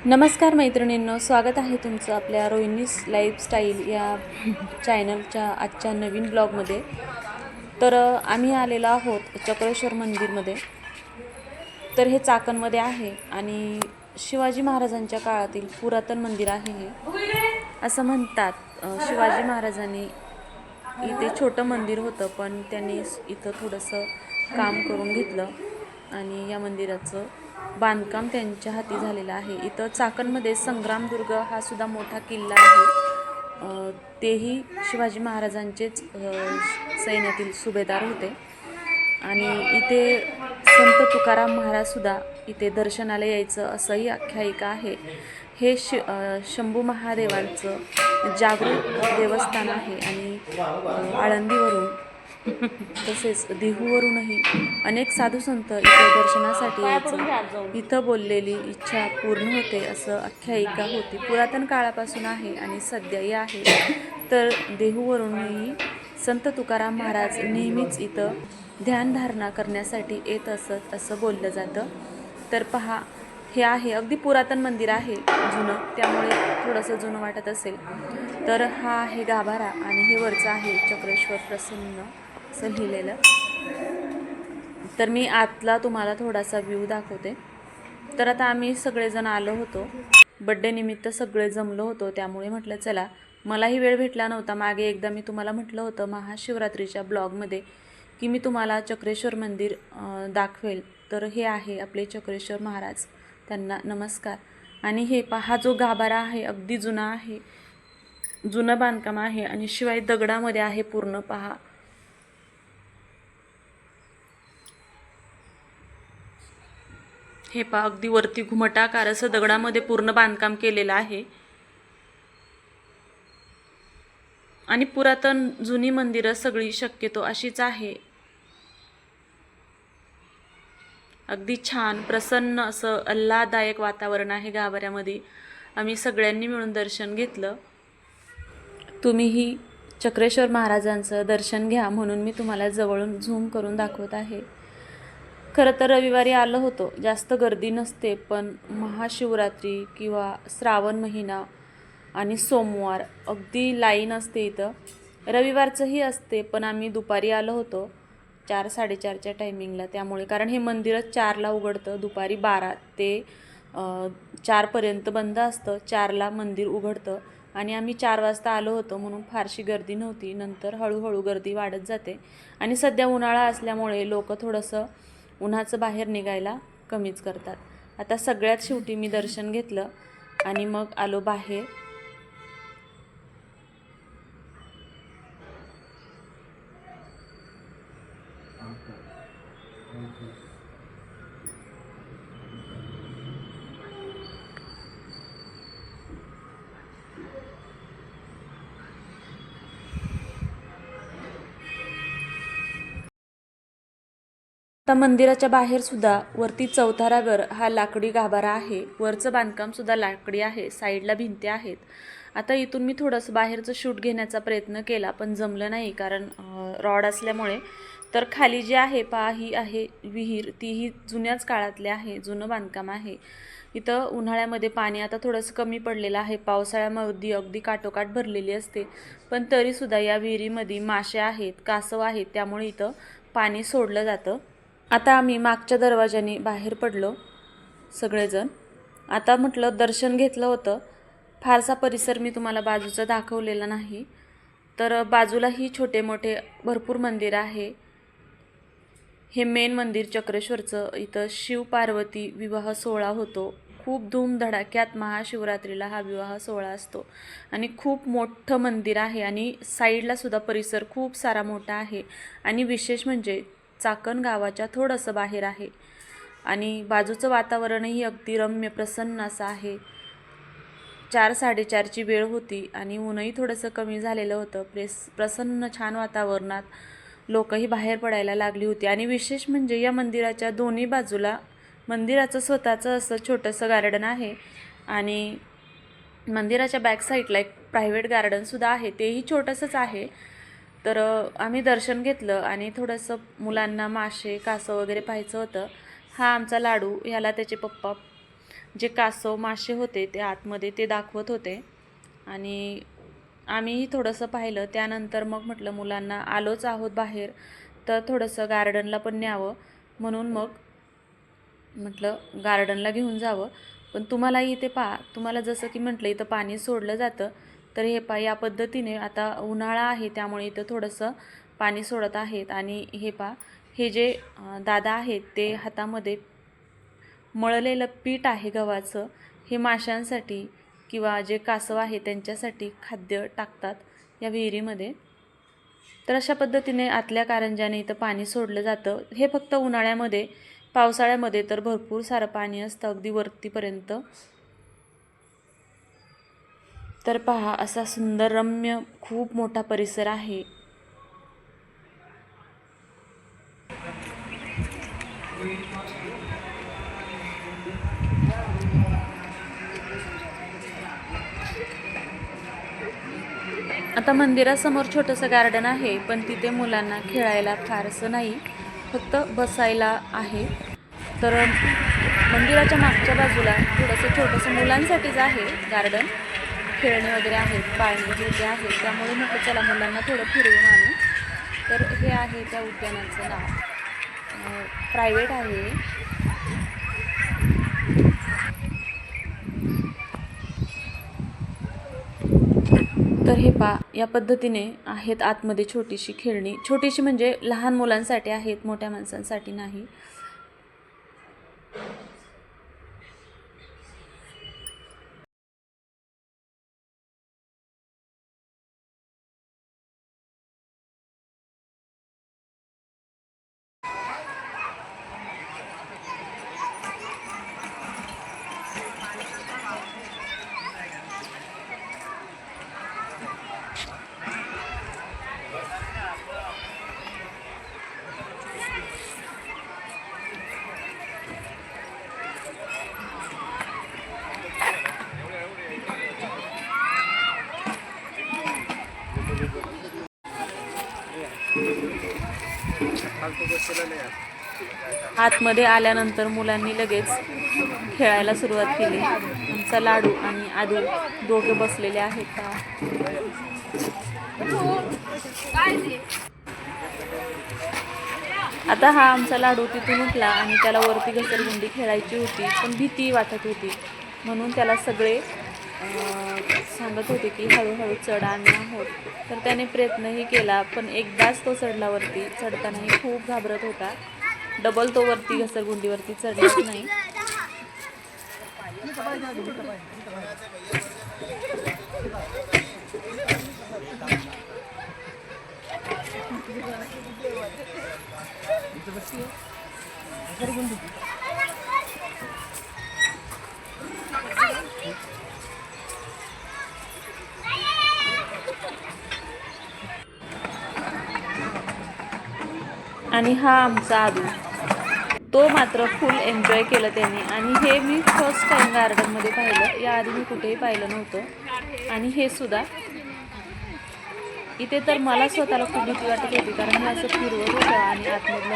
नमस्कार मैत्रिणींनो, स्वागत आहे तुमचं आपल्या रोहिणीज लाईफस्टाईल या चॅनलच्या आजच्या नवीन ब्लॉगमध्ये. तर आम्ही आलेलो आहोत चक्रेश्वर मंदिरमध्ये. तर हे चाकणमध्ये आहे आणि शिवाजी महाराजांच्या काळातील पुरातन मंदिर आहे हे. असं म्हणतात शिवाजी महाराजांनी इथे छोटं मंदिर होतं, पण त्यांनी इथं थोडंसं काम करून घेतलं आणि या मंदिराचं बांधकाम त्यांच्या हाती झालेलं आहे. इथं चाकणमध्ये संग्रामदुर्ग हा सुद्धा मोठा किल्ला आहे. तेही शिवाजी महाराजांचेच सैन्यातील सुभेदार होते आणि इथे संत तुकाराम महाराज सुद्धा इथे दर्शनाला यायचं असंही आख्यायिका आहे. हे शंभू महादेवांचं जागृत देवस्थान आहे आणि आळंदीवरून तसेच देहूवरूनही अनेक साधू संत इथे दर्शनासाठी यायचं. इथं बोललेली इच्छा पूर्ण होते असं आख्यायिका होती. पुरातन काळापासून आहे आणि सध्याही आहे. तर देहूवरूनही संत तुकाराम महाराज नेहमीच इथं ध्यानधारणा करण्यासाठी येत असत असं बोललं जातं. तर पहा, हे आहे अगदी पुरातन मंदिर आहे, जुनं, त्यामुळे थोडंसं जुनं वाटत असेल. तर हा आहे गाभारा आणि हे वरचं आहे चक्रेश्वर प्रसन्न असं लिहिलेलं. तर मी आतला तुम्हाला थोडासा व्ह्यू दाखवते. तर आता आम्ही सगळेजण आलो होतो, बड्डे निमित्त सगळे जमलो होतो, त्यामुळे म्हटलं चला. मलाही वेळ भेटला नव्हता. मागे एकदा मी तुम्हाला म्हटलं होतं महाशिवरात्रीच्या ब्लॉगमध्ये की मी तुम्हाला चक्रेश्वर मंदिर दाखवेल. तर हे आहे आपले चक्रेश्वर महाराज, त्यांना नमस्कार. आणि हे पहा, जो गाभारा आहे अगदी जुना आहे, जुनं बांधकाम आहे आणि शिवाय दगडामध्ये आहे पूर्ण. पहा, हे पहा, अगदी वरती घुमटाकार असं दगडामध्ये पूर्ण बांधकाम केलेलं आहे. आणि पुरातन जुनी मंदिरं सगळी शक्यतो अशीच आहे. अगदी छान प्रसन्न असं आल्हाददायक वातावरण आहे गाभाऱ्यामध्ये. आम्ही सगळ्यांनी मिळून दर्शन घेतलं. तुम्हीही चक्रेश्वर महाराजांचं दर्शन घ्या म्हणून मी तुम्हाला जवळून झूम करून दाखवत आहे. खरं तर रविवारी आलो होतो, जास्त गर्दी नसते, पण महाशिवरात्री किंवा श्रावण महिना आणि सोमवार अगदी लाईन असते इथं. रविवारचंही असते, पण आम्ही दुपारी आलो होतो 4-4:30च्या टायमिंगला, त्यामुळे. कारण हे मंदिरच 4ला उघडतं, दुपारी 12 ते 4पर्यंत बंद असतं. 4ला मंदिर उघडतं आणि आम्ही 4 वाजता आलो होतो म्हणून फारशी गर्दी नव्हती. नंतर हळूहळू गर्दी वाढत जाते आणि सध्या उन्हाळा असल्यामुळे लोक थोडंसं उन्हाचं बाहेर निघायला कमीच करतात. आता सगळ्यात शेवटी मी दर्शन घेतलं आणि मग आलो बाहेर. आता मंदिराच्या बाहेर सुद्धा वरती चौथारावर हा लाकडी गाभारा आहे. वरचं बांधकाम सुद्धा लाकडी आहे, साईडला भिंती आहेत. आता इथून मी थोडंसं बाहेरचं शूट घेण्याचा प्रयत्न केला, पण जमलं नाही कारण रॉड असल्यामुळे. तर खाली जी आहे पहा, ही आहे विहीर. तीही जुन्याच काळातली आहे, जुनं बांधकाम आहे. इथं उन्हाळ्यामध्ये पाणी आता थोडंसं कमी पडलेलं आहे, पावसाळ्यामध्ये अगदी काठोकाठ भरलेली असते, पण तरीसुद्धा या विहिरीमध्ये मासे आहेत, कासव आहेत, त्यामुळे इथं पाणी सोडलं जातं. आता आम्ही मागच्या दरवाजाने बाहेर पडलो सगळेजण. आता म्हटलं दर्शन घेतलं होतं, फारसा परिसर मी तुम्हाला बाजूचा दाखवलेला नाही. तर बाजूलाही छोटे मोठे भरपूर मंदिर आहे. हे मेन मंदिर चक्रेश्वरचं, इथं शिव पार्वती विवाह सोहळा होतो. खूप धूमधडाक्यात महाशिवरात्रीला हा विवाह सोहळा असतो आणि खूप मोठं मंदिर आहे आणि साईडला सुद्धा परिसर खूप सारा मोठा आहे. आणि विशेष म्हणजे चाकण गावाच्या थोडंसं बाहेर आहे आणि बाजूचं वातावरणही अगदी रम्य प्रसन्न असं आहे. 4-4:30ची वेळ होती आणि ऊनही थोडंसं कमी झालेलं होतं. प्रसन्न छान वातावरणात लोकही बाहेर पडायला लागली होती. आणि विशेष म्हणजे या मंदिराच्या दोन्ही बाजूला मंदिराचं स्वतःचं असं छोटंसं गार्डन आहे आणि मंदिराच्या बॅक साईडला एक प्रायव्हेट गार्डनसुद्धा आहे, तेही छोटंसंच आहे. तर आम्ही दर्शन घेतलं आणि थोडंसं मुलांना मासे कासव वगैरे पाहायचं होतं. हा आमचा लाडू, ह्याला त्याचे पप्पा जे कासव मासे होते ते आतमध्ये ते दाखवत होते आणि आम्हीही थोडंसं पाहिलं. त्यानंतर मग म्हटलं मुलांना आलोच आहोत बाहेर तर थोडंसं गार्डनला पण न्यावं, म्हणून मग म्हटलं गार्डनला घेऊन जावं. पण तुम्हालाही इथे तुम्हाला जसं की म्हटलं इथं पाणी सोडलं जातं. तर हे या पद्धतीने आता उन्हाळा आहे त्यामुळे इथं थोडंसं पाणी सोडत आहेत. आणि हे जे दादा आहेत ते हातामध्ये मळलेलं पीठ आहे गव्हाचं, हे माशांसाठी किंवा जे कासव आहे त्यांच्यासाठी खाद्य टाकतात या विहिरीमध्ये. तर अशा पद्धतीने आतल्या कारंज्याने इथं पाणी सोडलं जातं. हे फक्त उन्हाळ्यामध्ये, पावसाळ्यामध्ये तर भरपूर सारं पाणी असतं अगदी वरतीपर्यंत. तर पहा असा सुंदर रम्य खूप मोठा परिसर आहे. आता मंदिरासमोर छोटंसं गार्डन आहे, पण तिथे मुलांना खेळायला फारसं नाही, फक्त बसायला आहे. तर मंदिराच्या मागच्या बाजूला थोडंसं छोटंसं मुलांसाठीच आहे गार्डन, खेळणे वगैरे आहेत, पाळणे झोके आहेत. त्यामुळे म्हटलं चला मुलांना थोडं फिरवून आणू. तर हे आहे त्या उद्यानाचं नाव, प्रायव्हेट आहे. तर हे या पद्धतीने आहेत आतमध्ये छोटीशी खेळणी, छोटीशी म्हणजे लहान मुलांसाठी आहेत, मोठ्या माणसांसाठी नाही. आतमध्ये आल्यानंतर मुलांनी लगेच खेळायला सुरुवात केली. आमचा लाडू आणि आदू दोघे बसलेले आहेत. आता हा आमचा लाडू तिथून उठला आणि त्याला वरती घसरगुंडी खेळायची होती, पण भीती वाटत होती, म्हणून त्याला सगळे सांगत होते की हळूहळू चढा आहोत. तर त्याने प्रयत्नही केला, पण एकदाच तो चढला वरती. चढतानाही खूप घाबरत होता. डबल तो वरती घसरगुंडीवरती चढलाच नाही. आणि हा आमचा आदू, तो मात्र फुल एन्जॉय केलं त्याने. आणि हे मी फर्स्ट टाइम गार्डनमध्ये पाहिलं, याआधी मी कुठेही पाहिलं नव्हतं. आणि हे सुद्धा इथे तर मला स्वतःला खूप भीती वाटत होती, कारण मी असं फिरवत होतं आणि आतमधलं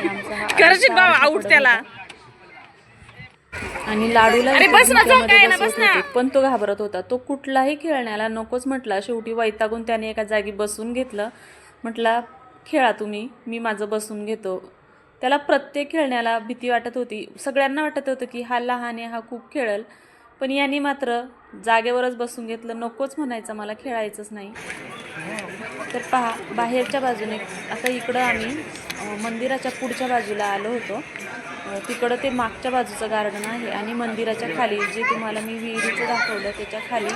आमचा आणि लाडूला होते, पण तो घाबरत होता. तो कुठलाही खेळण्याला नकोच म्हटला. शेवटी वैतागून त्याने एका जागी बसून घेतलं. म्हटला खेळा तुम्ही, मी माझं बसून घेतो. त्याला प्रत्येक खेळण्याला भीती वाटत होती. सगळ्यांना वाटत होतं की हा लहान आहे, हा खूप खेळेल, पण यांनी मात्र जागेवरच बसून घेतलं. नकोच म्हणायचं, मला खेळायचंच नाही. तर पहा बाहेरच्या बाजूने, आता इकडं आम्ही मंदिराच्या पुढच्या बाजूला आलो होतो. तिकडं ते मागच्या बाजूचं गार्डन आहे आणि मंदिराच्या खाली जे तुम्हाला मी विहिरीचं दाखवलं त्याच्या खाली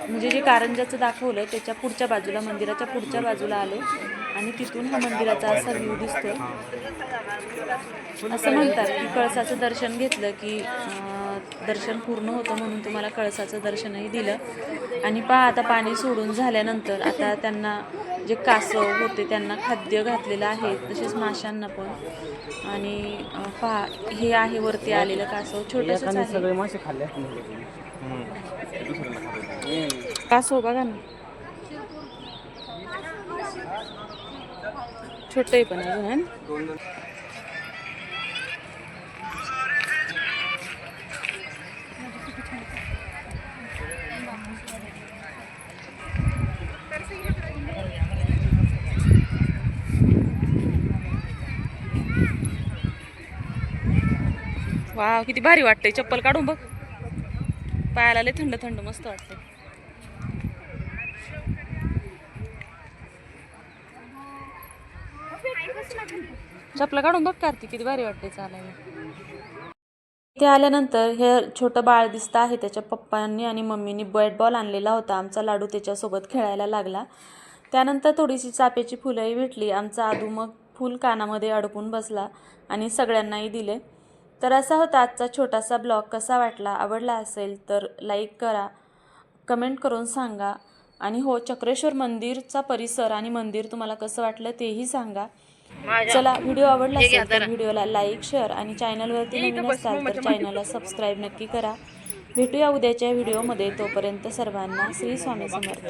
म्हणजे जे कारंजाचं दाखवलं त्याच्या पुढच्या बाजूला, मंदिराच्या पुढच्या बाजूला आलो आणि तिथून हा मंदिराचा असा व्ह्यू दिसतो. असं म्हणतात की कळसाचं दर्शन घेतलं की दर्शन पूर्ण होतं, म्हणून तुम्हाला कळसाचं दर्शनही दिलं. आणि पहा आता पाणी सोडून झाल्यानंतर आता त्यांना जे कासव होते त्यांना खाद्य घातलेलं आहे, तसेच माशांना पण. आणि पहा हे आहे वरती आलेलं कासव, छोटंसंच आहे. सगळे मासे खाल्ले कासव बघा ना, छोटे पण अजून आहे. वाव किती भारी वाटतंय. चप्पल काढून बघ. पायाला लय थंड थंड मस्त वाटतंय. चप्पल काढून बघ कार्तिक, किती भारी वाटतंय चालायला. इथे आल्यानंतर हे छोटं बाळ दिसतं आहे. त्याच्या पप्पांनी आणि मम्मीनी बॅट बॉल आणलेला होता. आमचा लाडू त्याच्यासोबत खेळायला लागला. त्यानंतर थोडीशी चाफ्याची फुलंही भेटली. आमचा आदू मग फुल कानामध्ये अडकून बसला आणि सगळ्यांनाही दिले. तर असा होता आजचा छोटासा ब्लॉग. कसा वाटला, आवडला असेल तर लाईक करा, कमेंट करून सांगा. आणि हो, चक्रेश्वर मंदिरचा परिसर आणि मंदिर तुम्हाला कसं वाटलं तेही सांगा. चला, व्हिडिओ आवडला असेल तर व्हिडिओला लाईक, शेअर आणि चॅनलवरती नवीन असाल तर चॅनलला सबस्क्राईब नक्की करा. भेटूया उद्याच्या व्हिडिओमध्ये. तोपर्यंत सर्वांना श्री स्वामी समर्थ.